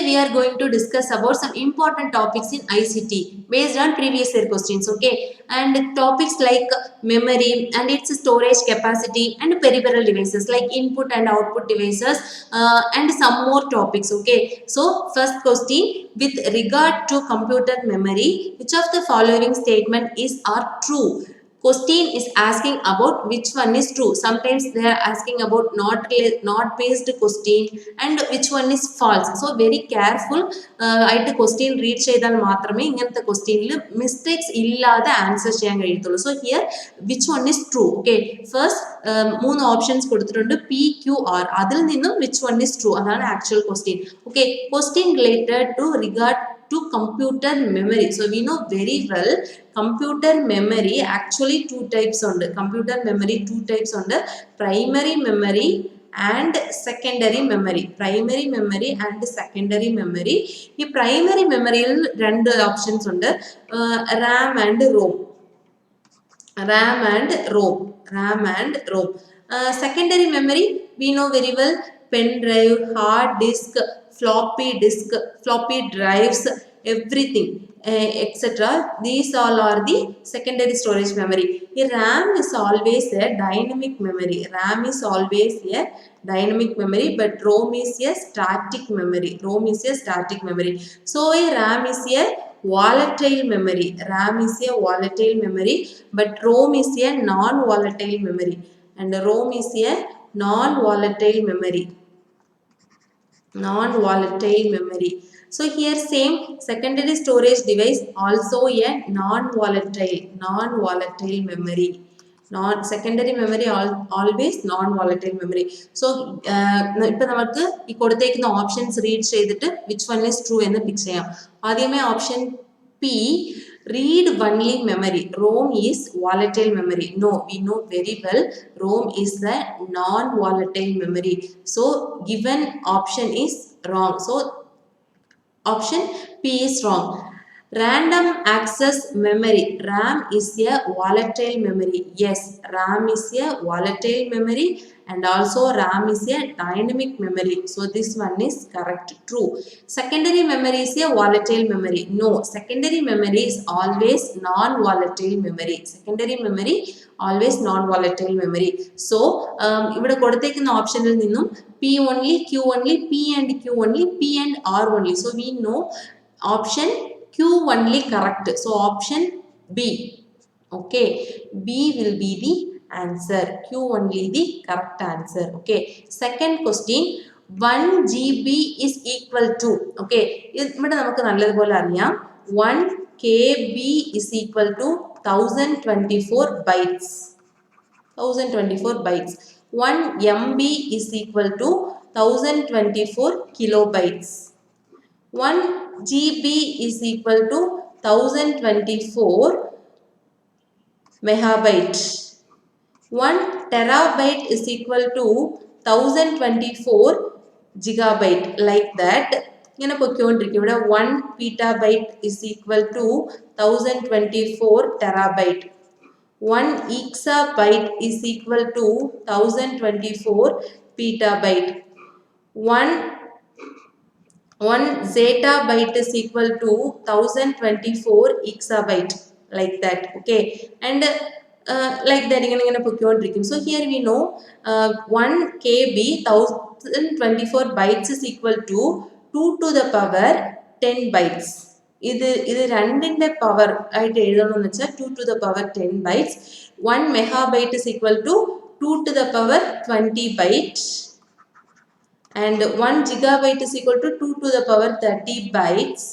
we are going to discuss about some important topics in ICT based on previous year questions. Okay, and topics like memory and its storage capacity and peripheral devices like input and output devices, and some more topics. Okay, so first question: with regard to computer memory, which of the following statement is are true? Question is asking about which one is true. Sometimes they are asking about not based question and which one is false. So very careful ആയിട്ട് question read ചെയ്താൽ മാത്രമേ ഇങ്ങനത്തെ questionൽ mistakes ഇല്ലാതെ answer ചെയ്യാൻ കഴിയത്തുള്ളൂ. So here which one is true? Okay, first മൂന്ന് options കൊടുത്തിട്ടുണ്ട് P Q R. അതിൽ നിന്നും which one is true അതാണ് actual question. Okay, question related to regard to computer memory. So we know very well computer memory actually two types ഉണ്ട്. Computer memory two types ഉണ്ട്. Primary memory and secondary memory. Primary memory and secondary memory. ഈ primary memoryയിൽ രണ്ട് options ഉണ്ട്, RAM and ROM. RAM and ROM. RAM and ROM. Secondary memory we know very well: pen drive, hard disk, floppy drives, everything, etc. These all are the secondary storage memory. The RAM is always a dynamic memory. RAM is always a dynamic memory, but ROM is a static memory. ROM is a static memory. So a RAM is a volatile memory. RAM is a volatile memory, but ROM is a non-volatile memory. And ROM is a non-volatile memory. Non-volatile memory. So here same secondary storage device also a non-volatile memory. Secondary memory always non-volatile memory. So ഇപ്പൊ നമുക്ക് ഈ കൊടുത്തേക്കുന്ന options read ചെയ്തിട്ട് which one is true എന്ന് പിക്ക് ചെയ്യാം. ആദ്യമേ option P, read only memory. ROM is volatile memory. No, we know very well ROM is the non-volatile memory. So given option is wrong. So option P is wrong. Random access memory. RAM is a volatile memory. Yes, RAM is a volatile memory and also RAM is a dynamic memory. So this one is correct, true. Secondary memory is a volatile memory. No, secondary memory is always non-volatile memory. Secondary memory always non-volatile memory. So ഇവിടെ കൊടുത്തേക്കുന്ന ഓപ്ഷനിൽ നിന്നും P only, Q only, P and Q only, P and R only. So we know option Q only correct. So option B. Okay, B will be the answer. Q only the correct answer. Okay, second question: 1 GB is equal to, okay, ഇവിടെ നമുക്ക് നല്ലതുപോലെ അറിയാം 1 KB is equal to 1024 bytes. 1024 bytes. 1 MB is equal to 1024 kilobytes. 1 GB is equal to 1024 megabyte. 1 terabyte is equal to 1024 gigabyte. Like that. ഇങ്ങനെ പൊയ്ക്കൊണ്ടിരിക്കും. ഇവിടെ 1 petabyte is equal to 1024 terabyte. 1 exabyte is equal to 1024 petabyte. 1 zettabyte is equal to 1024 exabyte. Like that. Okay, and like that ഇങ്ങനെ പൊയ്ക്കൊണ്ടിരിക്കും. So here we know 1 KB 1024 bytes is equal to 2 to the power 10 bytes. ഇത് രണ്ടിന്റെ power ആയിട്ട് എഴുതണമെന്ന് വെച്ചാൽ 2 to the power 10 bytes. 1 megabyte is equal to 2 to the power 20 bytes. And 1 gigabyte is equal to 2 to the power 30 bytes.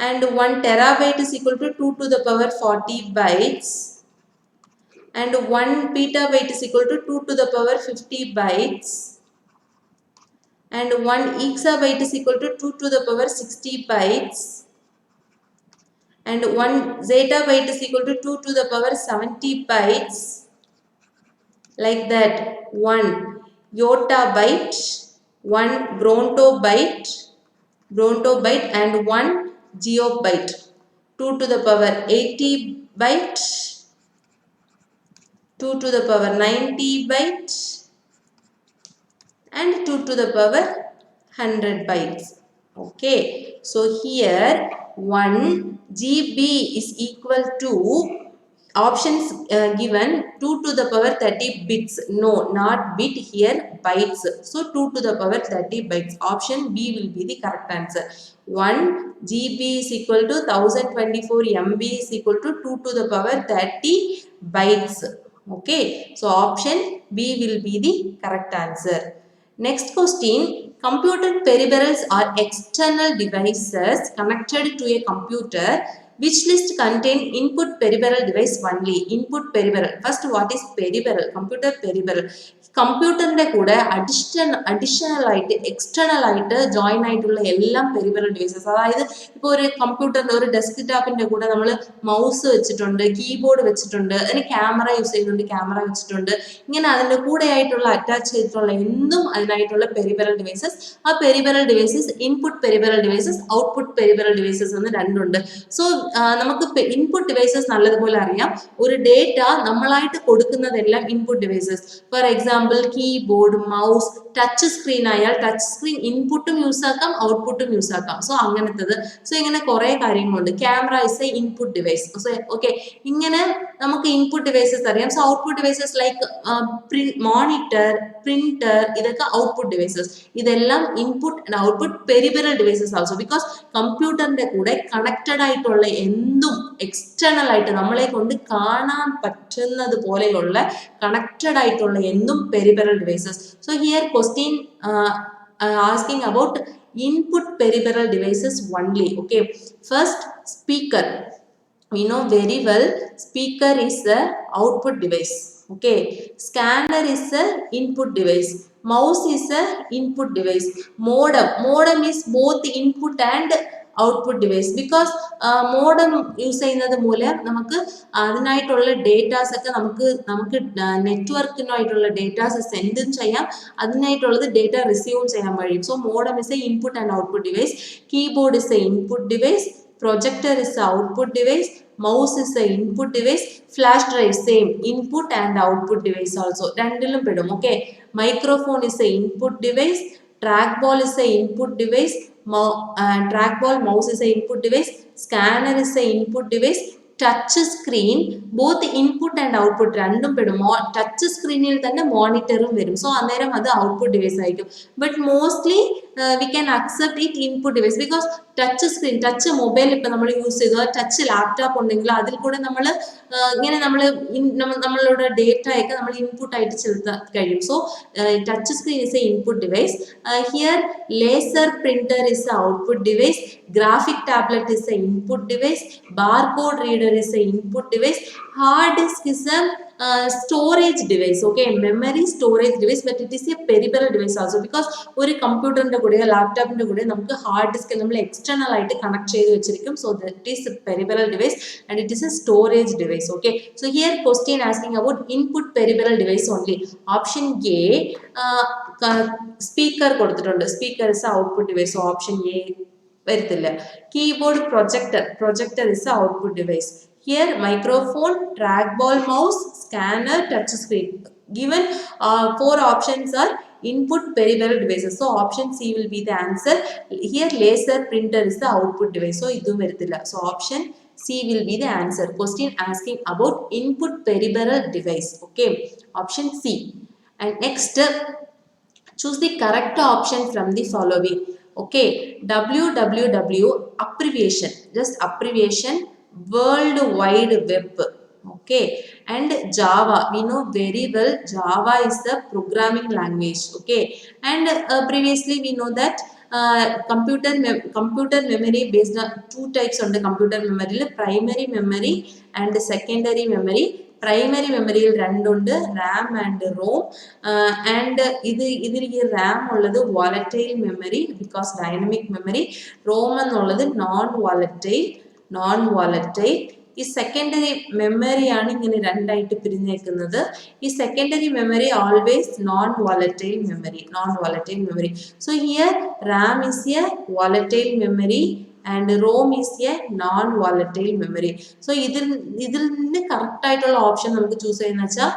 And 1 terabyte is equal to 2 to the power 40 bytes. And 1 petabyte is equal to 2 to the power 50 bytes. And 1 exabyte is equal to 2 to the power 60 bytes. And 1 zettabyte is equal to 2 to the power 70 bytes. Like that. 1 yottabyte, 1 brontobyte and 1 geobyte. 2 to the power 80 byte, 2 to the power 90 byte and 2 to the power 100 bytes. Okay, so here 1 GB is equal to options given 2 to the power 30 bits. No, not bit here, bytes. So 2 to the power 30 bytes. Option B will be the correct answer. 1 GB is equal to 1024 MB is equal to 2 to the power 30 bytes. Okay, so option B will be the correct answer. Next question, computer peripherals are external devices connected to a computer. Which list contain input peripheral device only? Input peripheral. First, what is peripheral? Computer peripheral. കമ്പ്യൂട്ടറിന്റെ കൂടെ additional ആയിട്ട് external ആയിട്ട് join ആയിട്ടുള്ള എല്ലാം peripheral devices. അതായത് ഇപ്പോൾ ഒരു കമ്പ്യൂട്ടറിന്റെ ഒരു ഡെസ്ക്ടോപ്പിന്റെ കൂടെ നമ്മൾ മൗസ് വെച്ചിട്ടുണ്ട്, കീബോർഡ് വെച്ചിട്ടുണ്ട്, അതിന് ക്യാമറ യൂസ് ചെയ്യുന്നുണ്ട്, ക്യാമറ വെച്ചിട്ടുണ്ട്. ഇങ്ങനെ അതിന്റെ കൂടെ ആയിട്ടുള്ള അറ്റാച്ച് ചെയ്തിട്ടുള്ള എന്തും അതിനായിട്ടുള്ള പെരിഫറൽ ഡിവൈസസ്. ആ peripheral devices input peripheral devices, output peripheral devices എന്ന് രണ്ടുണ്ട്. സോ നമുക്ക് ഇൻപുട്ട് ഡിവൈസസ് നല്ലതുപോലെ അറിയാം. ഒരു ഡേറ്റ നമ്മളായിട്ട് കൊടുക്കുന്നതെല്ലാം input devices. For example keyboard, mouse, touch screen ആയാൽ ടച്ച് സ്ക്രീൻ ഇൻപുട്ടും യൂസ് ആക്കാം, ഔട്ട്പുട്ടും യൂസ് ആക്കാം. സോ അങ്ങനത്തത്. സോ ഇങ്ങനെ കുറെ കാര്യങ്ങളുണ്ട്. Camera is A input device. So okay, ഇങ്ങനെ നമുക്ക് ഇൻപുട്ട് ഡിവൈസസ് അറിയാം. So output devices like monitor, printer, ഇതൊക്കെ ഔട്ട്പുട്ട് ഡിവൈസസ്. ഇതെല്ലാം input and output peripheral devices also. Because കമ്പ്യൂട്ടറിന്റെ കൂടെ കണക്റ്റഡ് ആയിട്ടുള്ള എന്തും എക്സ്റ്റേണൽ ആയിട്ട് നമ്മളെ കൊണ്ട് കാണാൻ പറ്റുന്നത് പോലെയുള്ള കണക്റ്റഡ് ആയിട്ടുള്ള എന്തും peripheral devices. So here question asking about input peripheral devices only. Okay, first speaker. We know very well speaker is the output device. Okay, scanner is the input device, mouse is the input device, modem is both input and output device. Because modem use ചെയ്യുന്നത് മൂലം നമുക്ക് അതിനായിട്ടുള്ള datas ഒക്കെ നമുക്ക് നെറ്റ്വർക്കിനായിട്ടുള്ള datas സെൻഡും ചെയ്യാം, അതിനായിട്ടുള്ളത് data റിസീവും ചെയ്യാൻ കഴിയും. So modem is A input and output device, keyboard is A input device, projector is the output device, mouse is the input device, flash drive same input and output device also. രണ്ടിലും പെടും. Okay, microphone is the input device, trackball is the input device, trackball mouse is the input device, scanner is the input device, touch screen both input and output രണ്ടും പെടും. Touch സ്ക്രീനിൽ തന്നെ മോണിറ്ററും വരും. So അന്നേരം അത് output device ആയിരിക്കും. But mostly we can accept it input device. Because touch screen, touch mobile ഇപ്പം നമ്മൾ യൂസ് ചെയ്തു, ടച്ച് ലാപ്ടോപ്പ് ഉണ്ടെങ്കിൽ അതിൽ കൂടെ നമ്മൾ ഇങ്ങനെ നമ്മളുടെ ഡേറ്റയൊക്കെ നമ്മൾ ഇൻപുട്ട് ആയിട്ട് ചെലുത്താൻ കഴിയും. So touch screen is A input device. Here laser printer is A output device, graphic tablet is A input device, barcode reader is a input device, hard disk is a storage device. Okay, memory storage device, but it is a peripheral device also. Because ഒരു കമ്പ്യൂട്ടറിന്റെ കൂടെയോ ലാപ്ടോപ്പിന്റെ കൂടെയോ നമുക്ക് hard disk നമ്മൾ external ആയിട്ട് connect ചെയ്ത് വെച്ചിരിക്കും. So that is a peripheral device and it is a storage device. Okay, so here question asking about input peripheral device only. Option A speaker കൊടുത്തിട്ടുണ്ട്, speaker is output device. So option A വരത്തില്ല. Keyboard, projector is output device. Here microphone, trackball mouse, scanner, touch screen. Given 4 options are input peripheral devices. So option C will be the answer. Here laser printer is the output device. So idum varthilla. So option C will be the answer. Question asking about input peripheral device. Okay, option C. And next, choose the correct option from the following. Okay, www abbreviation, just abbreviation, World Wide Web. Okay, and Java, we know very well Java is the programming language. Okay, and previously we know that computer memory based on 2 types on the computer memory, primary memory and secondary memory. Primary മെമ്മറിയിൽ രണ്ടുണ്ട്, RAM and ROM. And ഇതിൽ ഈ RAM ഉള്ളത് volatile memory because dynamic memory, ROM എന്നുള്ളത് non volatile. ഈ secondary മെമ്മറിയാണ് ഇങ്ങനെ രണ്ടായിട്ട് പിരിഞ്ഞേക്കുന്നത്. ഈ secondary memory always non volatile memory. So here RAM is a volatile memory and ROM is a non-volatile memory. So ഇതിൽ നിന്ന് കറക്റ്റ് ആയിട്ടുള്ള ഓപ്ഷൻ നമുക്ക് ചൂസ് ചെയ്യുന്ന വെച്ചാൽ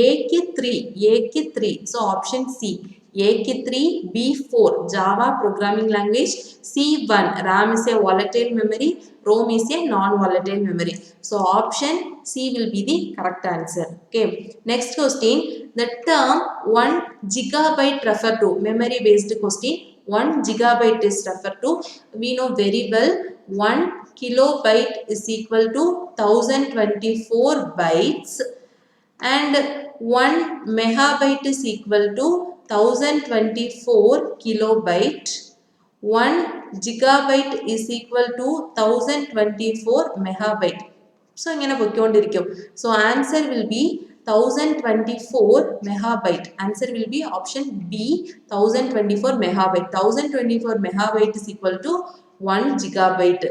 എക്ക് 3. So option C A3, B4 Java programming language, C1 RAM is a volatile memory, ROM is a non-volatile memory. So option C will be the correct answer. Okay. Next question. The term 1 gigabyte refer to memory based question. 1 gigabyte is referred to. We know very well 1 kilobyte is equal to 1024 bytes and 1 megabyte is equal to 1024 kilobyte. 1 gigabyte is equal to 1024 megabyte. So, so answer will be 1024 megabyte. Answer will be option B 1024 megabyte. 1024 megabyte is equal to 1 gigabyte.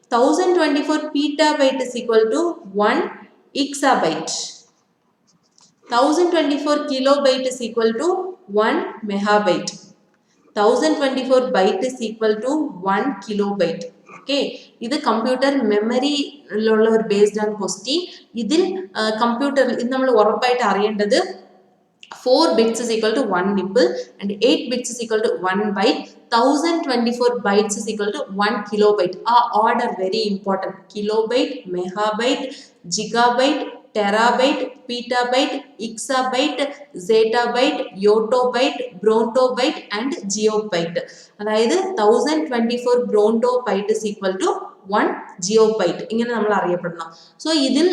1024 petabyte is equal to 1 exabyte. 1024 kilobyte is equal to 1 megabyte. 1024 byte is equal to 1 kilobyte. Okay, this is computer memory based on question. This computer is 4 bits is equal to 1 nibble and 8 bits is equal to 1 byte. 1024 bytes is equal to 1 kilobyte. Order very important. Kilobyte, megabyte, gigabyte, terabyte, petabyte, exabyte, zettabyte, yottabyte, brontobyte and geobyte. അതായത് 1024 brontobyte is equal to 1 geobyte. ഇങ്ങനെ നമ്മൾ അറിയപ്പെടണം. So ഇതിൽ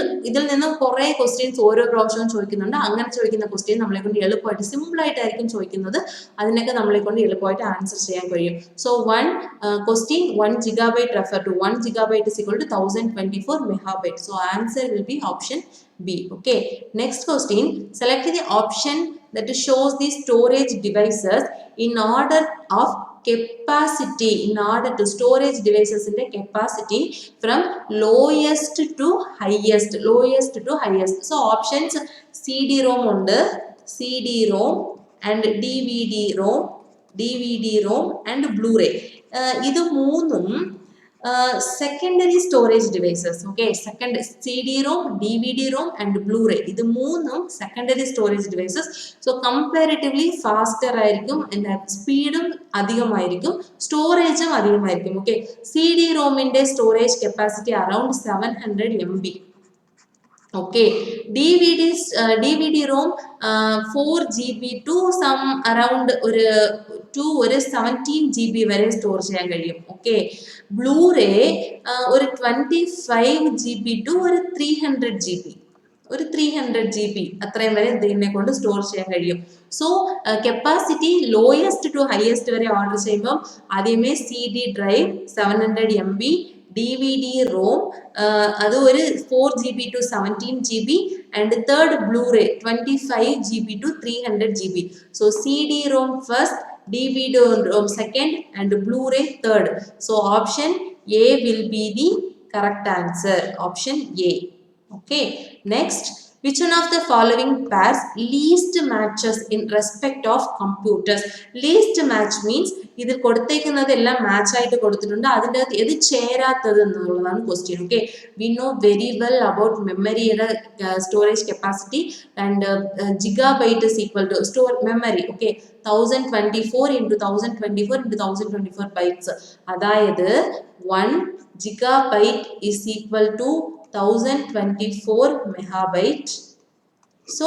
നിന്നും കുറേ questions ഓരോ പ്രാവശ്യവും ചോദിക്കുന്നുണ്ട്. അങ്ങനെ ചോദിക്കുന്ന ക്വസ്റ്റ്യൻ നമ്മളെ കൊണ്ട് എളുപ്പമായിട്ട് സിമ്പിൾ ആയിട്ടായിരിക്കും ചോദിക്കുന്നത്. അതിനൊക്കെ നമ്മളെ കൊണ്ട് എളുപ്പമായിട്ട് ആൻസർ ചെയ്യാൻ കഴിയും. So question 1 gigabyte refer to 1 gigabyte is equal to 1024 megabyte. So answer will be option B. Okay. Next question. Select the option that shows the storage devices in order of capacity. In order to storage devices in the capacity from lowest to highest. Lowest to highest. So options CD-ROM under CD-ROM and DVD-ROM, DVD-ROM and Blu-ray. ഇത് മൂന്നും secondary storage devices. Okay, second CD-ROM, DVD-ROM and Blu-ray. ഇത് മൂന്നും secondary storage devices. So comparatively faster ആയിരിക്കും and സ്പീഡും അധികമായിരിക്കും, സ്റ്റോറേജും അധികമായിരിക്കും. Okay, CD-ROMന്റെ storage capacity around 700 MB. Okay, DVD-ROM 4 GB to some around 17 GB വരെ store ചെയ്യാൻ കഴിയും. ഓക്കെ, ബ്ലൂറേ ഒരു 25 GB to ഒരു 300 GB, ഒരു 300 GB അത്രയും വരെ ഇതിനെ കൊണ്ട് സ്റ്റോർ ചെയ്യാൻ കഴിയും. So capacity lowest to highest വരെ ഓർഡർ ചെയ്യുമ്പോൾ ആദ്യമേ CD ഡ്രൈവ് 700 MB, DVD-ROM അത് ഒരു 4 GB to 17 GB and third Blu-ray 25 GB to 300 GB. So CD-ROM first, DVD-ROM second and Blu-ray third. So option A will be the correct answer. Option A. Okay. Next, which one of the following pairs least matches in respect of computers? Least match means ഇതിൽ കൊടുത്തേക്കുന്നതെല്ലാം match ആയിട്ട് കൊടുത്തിട്ടുണ്ട്, അതിൻ്റെ അകത്ത് ഏത് ചേരാത്തത് എന്നുള്ളതാണ് question. Okay, we know very well about മെമ്മറിയുടെ storage capacity and gigabyte is equal to store memory. Okay, 1024 into 1024 into 1024 bytes. അതായത് 1 gigabyte is equal to 1024 megabyte. So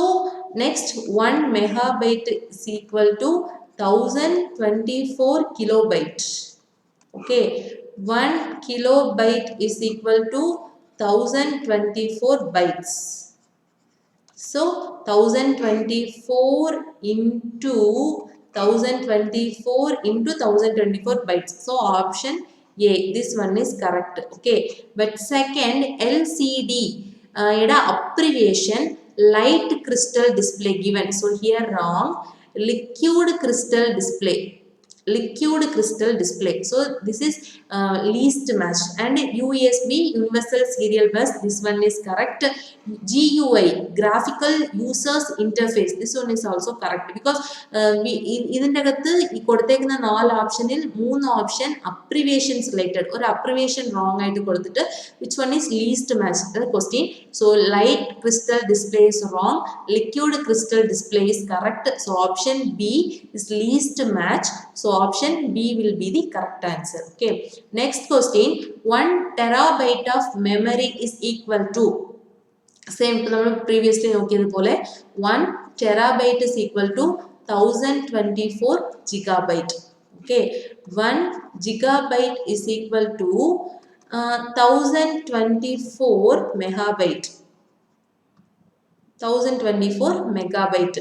next 1 megabyte is equal to 1024 kilobyte. Okay, 1 kilobyte is equal to 1024 bytes. So 1024 into 1024 into 1024 bytes. So option A, this one is correct. Okay, but second LCD abbreviation light crystal display given. So here wrong. Liquid crystal display. liquid crystal display. So this is least match. And USB universal serial bus, this one is correct. GUI graphical users interface, this one is also correct because ഇതിൻ്റെ അകത്ത് ഈ കൊടുത്തേക്കുന്ന 4 ഓപ്ഷനിൽ 3 option abbreviations related, ഒരു abbreviation wrong ആയിട്ട് കൊടുത്തിട്ട് which one is least match the question. So light crystal display is wrong, liquid crystal display is correct. So option B is least match. So option B will be the correct answer. Okay, next question. 1 terabyte of memory is equal to, same to നമ്മൾ previously നോക്കിയതുപോലെ 1 terabyte is equal to 1024 gigabyte. Okay, 1 gigabyte is equal to 1024 megabyte. 1024 megabyte.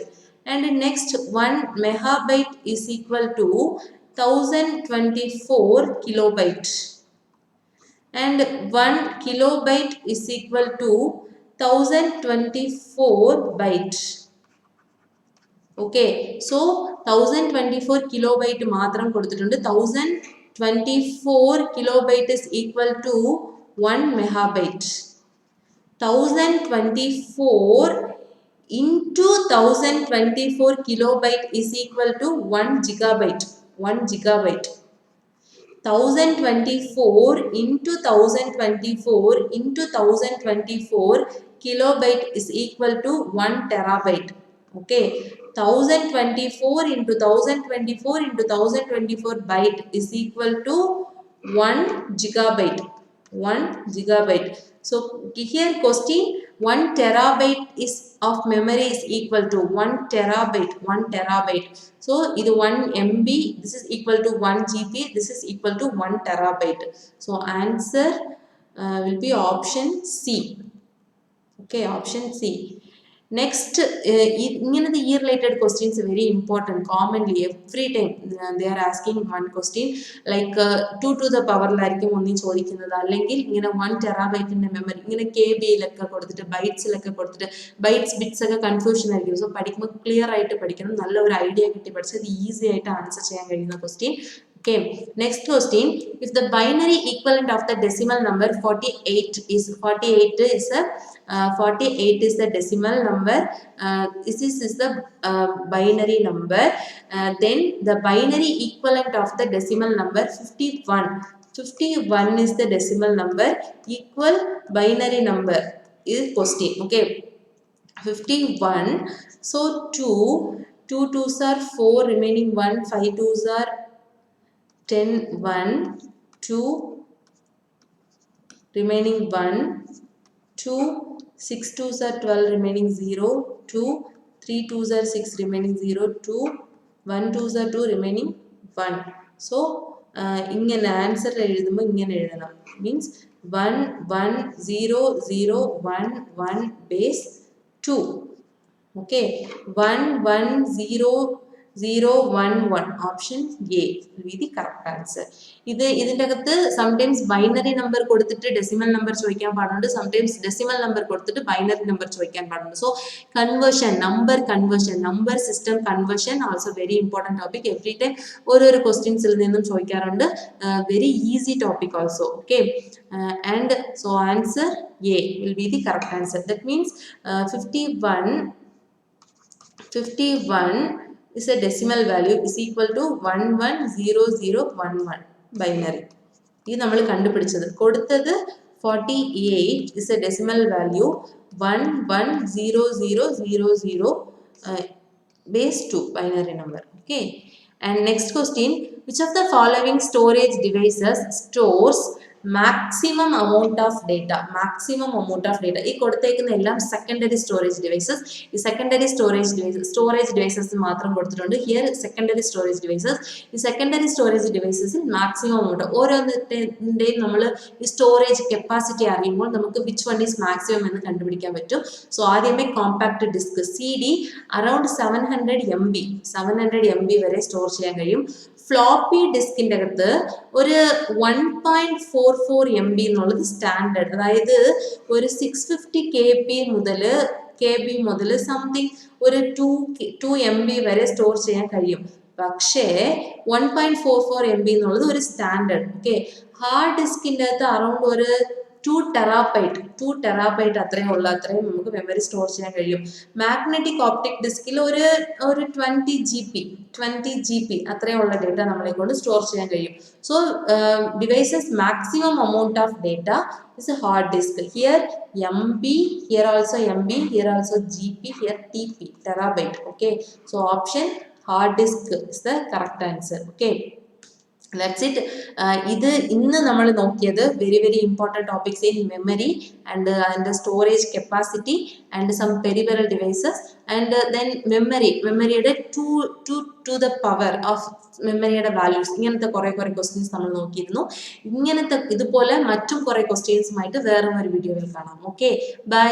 And next 1 megabyte is equal to 1024 kilobyte. And 1 kilobyte is equal to 1024 byte. Okay, so 1024 kilobyte മാത്രം കൊടുത്തിട്ടുണ്ട്. 1024 kilobyte is equal to 1 megabyte. 1024 into 1024 kilobyte is equal to 1 gigabyte. 1 gigabyte. 1024 into 1024 into 1024 kilobyte is equal to 1 terabyte. Okay, 1024 into 1024 into 1024 byte is equal to 1 gigabyte. 1 gigabyte. So here question, 1 terabyte is of memory is equal to 1 terabyte. 1 terabyte. So this 1 MB, this is equal to 1 GB, this is equal to 1 terabyte. So answer will be option C. Okay, option C. Next, the year related questions are very important. Commonly every time they are asking one question like 2 to the power larikkum onni chodikunathu allengil ingane 1 terabyte inde memory ingane KB ilakka kodutittu bytes ilakka kodutittu bytes bits okka confusion aayikkum. So padikkumbol clear aayittu padikkanam, nalla oru idea kitti padichal easy aayittu answer cheyan kazhiyuna question. Okay, next question. If the binary equivalent of the decimal number 48 is the decimal number, this is the binary number, then the binary equivalent of the decimal number 51 is the decimal number, equal binary number is question. Okay, 51. So 2 2s are 4, remaining 1, 5 2s are 10, 1, 2, remaining 1, 2, 6 2s are 12, remaining 0, 2, 3 2s are 6, remaining 0, 2, 1 2s are 2, remaining 1. So, ingane answer ezhudumbo ingane ezhudana, means 1 1 0 0 1 1 base 2. Okay, 1 1 0 0 1 1, option A will be the correct answer. ഇതിന്റെ അകത്ത് sometimes binary number കൊടുത്തിട്ട് decimal number ചോദിക്കാൻ പാടുണ്ട്, sometimes decimal number കൊടുത്തിട്ട് binary number ചോദിക്കാൻ പാടുണ്ട്. So conversion, number system conversion also very important topic. Every time ഓരോരോ questions-ൽ നിന്നും ചോദിക്കാറുണ്ട്, very easy topic also. Okay, and so answer A will be the correct answer. That means 51 is a decimal value is equal to 110011 binary. ഇത് നമ്മൾ കണ്ടുപിടിച്ചത്. കൊടുത്തത് 48 is a decimal value 110000 base 2 binary number. Okay, and next question, which of the following storage devices stores maximum amount of data? ഈ കൊടുത്തേക്കുന്ന എല്ലാം secondary storage devices. ഈ secondary storage devices മാത്രം കൊടുത്തിട്ടുണ്ട്. Here secondary storage devices. ഈ secondary storage devices maximum amount, ഓരോന്നിന്റെയും നമ്മൾ ഈ storage capacity അറിയുമ്പോൾ നമുക്ക് which one is maximum എന്ന് കണ്ടുപിടിക്കാൻ പറ്റും. സോ ആദ്യമേ compact disk CD around 700 MB വരെ സ്റ്റോർ ചെയ്യാൻ കഴിയും. ഫ്ലോപ്പി ഡിസ്കിൻ്റെ അകത്ത് ഒരു 1.44 MB എന്നുള്ളത് സ്റ്റാൻഡേർഡ്, അതായത് ഒരു 650 KB മുതൽ സംതിങ് ഒരു 2 MB വരെ സ്റ്റോർ ചെയ്യാൻ കഴിയും. പക്ഷേ 1.44 MB എന്നുള്ളത് ഒരു സ്റ്റാൻഡേർഡ്. ഓക്കെ, ഹാർഡ് ഡിസ്കിൻ്റെ അകത്ത് അറൗണ്ട് ഒരു 2 ടെറാബൈറ്റ് അത്രയും നമുക്ക് മെമ്മറി സ്റ്റോർ ചെയ്യാൻ കഴിയും. മാഗ്നറ്റിക് ഓപ്റ്റിക് ഡിസ്കിൽ ഒരു 20 GB അത്രയുള്ള ഡേറ്റ നമ്മളെ കൊണ്ട് സ്റ്റോർ ചെയ്യാൻ കഴിയും. So devices maximum amount of data is a hard disk. Here MB, here also MB, here also GB, here TP, terabyte. Okay, so option hard disk is the correct answer. Okay, that's it. ഇത് ഇന്ന് നമ്മൾ നോക്കിയത് very important topics in memory and storage capacity and some peripheral devices and then മെമ്മറിയുടെ to the power of മെമ്മറിയുടെ values, ഇങ്ങനത്തെ കുറേ questions നമ്മൾ നോക്കിയിരുന്നു. ഇതുപോലെ മറ്റും കുറേ ക്വസ്റ്റ്യൻസുമായിട്ട് വേറെ ഒരു വീഡിയോയിൽ കാണാം. Okay, by.